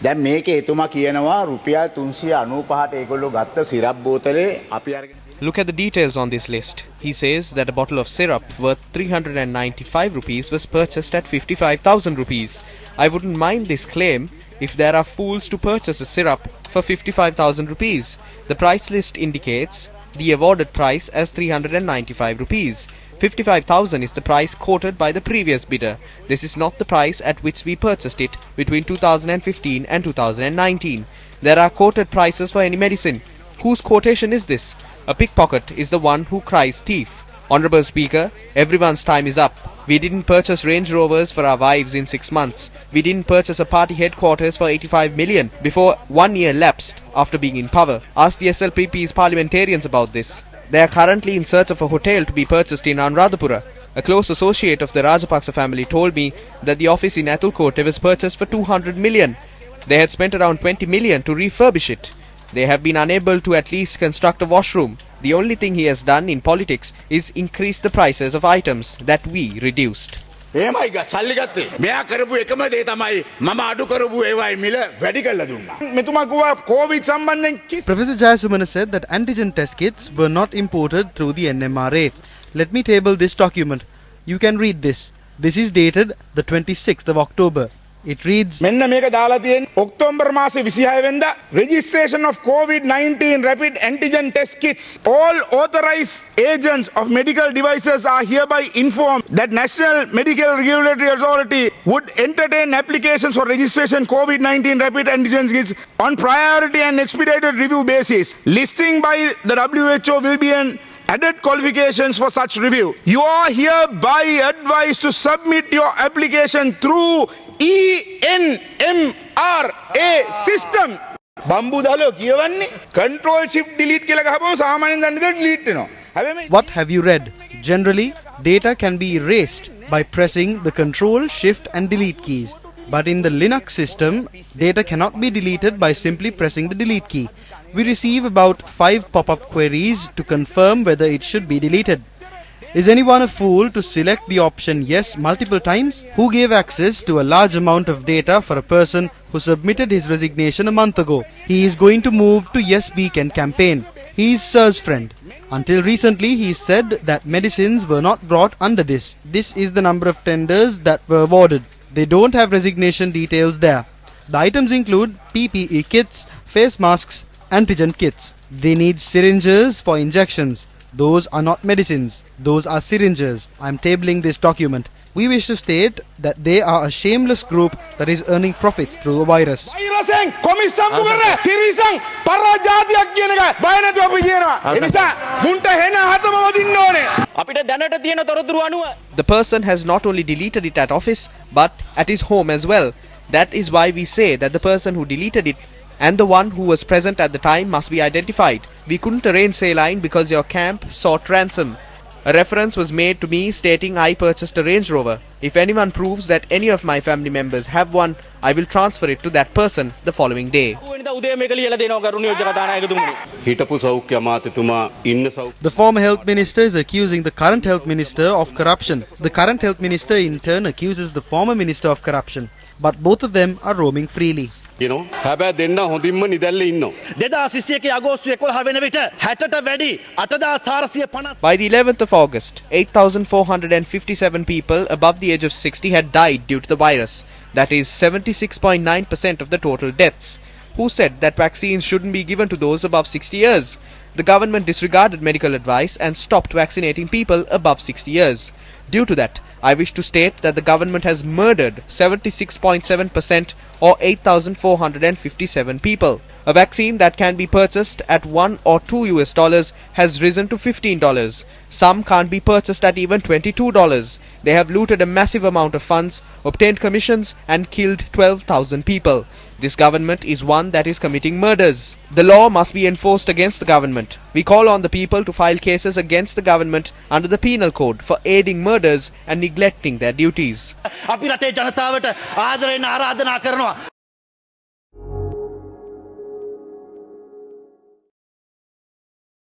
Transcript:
දැන් මේකේ එතුමා කියනවා රුපියල් 395ට ඒගොල්ලෝ ගත්ත සිරප් බෝතලේ අපි අරගෙන Look at the details on this list. He says that a bottle of syrup worth 395 rupees was purchased at 55,000 rupees. I wouldn't mind this claim if there are fools to purchase a syrup for 55,000 rupees. The price list indicates the awarded price as 395 rupees. 55,000 is the price quoted by the previous bidder. This is not the price at which we purchased it between 2015 and 2019. There are quoted prices for any medicine. Whose quotation is this? A pickpocket is the one who cries thief. Honourable Speaker, everyone's time is up. We didn't purchase Range Rovers for our wives in 6 months. We didn't purchase a party headquarters for 85 million before 1 year lapsed after being in power. Ask the SLPP's parliamentarians about this. They are currently in search of a hotel to be purchased in Anuradhapura. A close associate of the Rajapaksa family told me that the office in Athulkote was purchased for 200 million. They had spent around 20 million to refurbish it. They have been unable to at least construct a washroom. The only thing he has done in politics is increase the prices of items that we reduced. එහෙමයි සල්ලි ගත්තේ. මෙයා කරපු එකම දේ තමයි මම අඩු කරපු ඒවායි මිල වැඩි කරලා දුන්නා. මෙතුමා කිව්වා කොවිඩ් සම්බන්ධයෙන් Professor Jayasumana said that antigen test kits were not imported through the NMRA. Let me table this document. You can read this. This is dated the 26th of October. It reads, මෙන්න මේක දාලා තියෙන්නේ October මාසේ 26 වෙනිදා registration of COVID-19 rapid antigen test kits. All authorized agents of medical devices are hereby informed that National Medical Regulatory Authority would entertain applications for registration COVID-19 rapid antigen kits on priority and expedited review basis. Listing by the WHO will be an added qualifications for such review. You are hereby advised to submit your application through ENMRA system. බම්බු දාලෝ කියවන්නේ control shift delete කියලා ගහපුවම සාමාන්‍යයෙන් දැන් delete වෙනවා. හැබැයි what have you read? Generally, data can be erased by pressing the control, shift and delete keys. But in the Linux system, data cannot be deleted by simply pressing the delete key. We receive about 5 pop-up queries to confirm whether it should be deleted. Is anyone a fool to select the option yes multiple times? Who gave access to a large amount of data for a person who submitted his resignation a month ago? He is going to move to Yes Beacon campaign. He is Sir's friend. Until recently, he said that medicines were not brought under this. This is the number of tenders that were awarded. They don't have resignation details there. The items include PPE kits, face masks, antigen kits. They need syringes for injections. Those are not medicines. Those are syringes. I am tabling this document. We wish to state that they are a shameless group that is earning profits through a virus. වෛරසෙන් කොමිස්සම්පු කරන තිරිසන් පරාජාතියක් කියන එක බය නැතුව අපි කියනවා. ඒ නිසා මුන්ට හෙන හතම වදින්න ඕනේ. අපිට දැනට තියෙන තොරතුරු අනුව The person has not only deleted it at office but at his home as well. That is why we say that the person who deleted it and the one who was present at the time must be identified. We couldn't arrange saline because your camp sought ransom. A reference was made to me stating I purchased a Range Rover. If anyone proves that any of my family members have one, I will transfer it to that person the following day. හිටපු සෞඛ්‍ය අමාත්‍යතුමා ඉන්න සෞඛ්‍ය The former health minister is accusing the current health minister of corruption. The current health minister in turn accuses the former minister of corruption. But both of them are roaming freely. කියනවා. හැබැයි දෙන්න හොඳින්ම නිදැල්ලේ ඉන්නවා. 2021 අගෝස්තු 11 වෙනි විට 60ට වැඩි 8450 By the 11th of August, 8,457 people above the age of 60 had died due to the virus. That is 76.9% of the total deaths. Who said that vaccines shouldn't be given to those above 60 years? The government disregarded medical advice and stopped vaccinating people above 60 years. Due to that, I wish to state that the government has murdered 76.7% or 8,457 people. A vaccine that can be purchased at $1 or $2 has risen to $15. Some can't be purchased at even $22. They have looted a massive amount of funds, obtained commissions and killed 12,000 people. This government is one that is committing murders. The law must be enforced against the government. We call on the people to file cases against the government under the penal code for aiding murders and neglecting their duties. අපි රටේ ජනතාවට ආදරයෙන් ආරාධනා කරනවා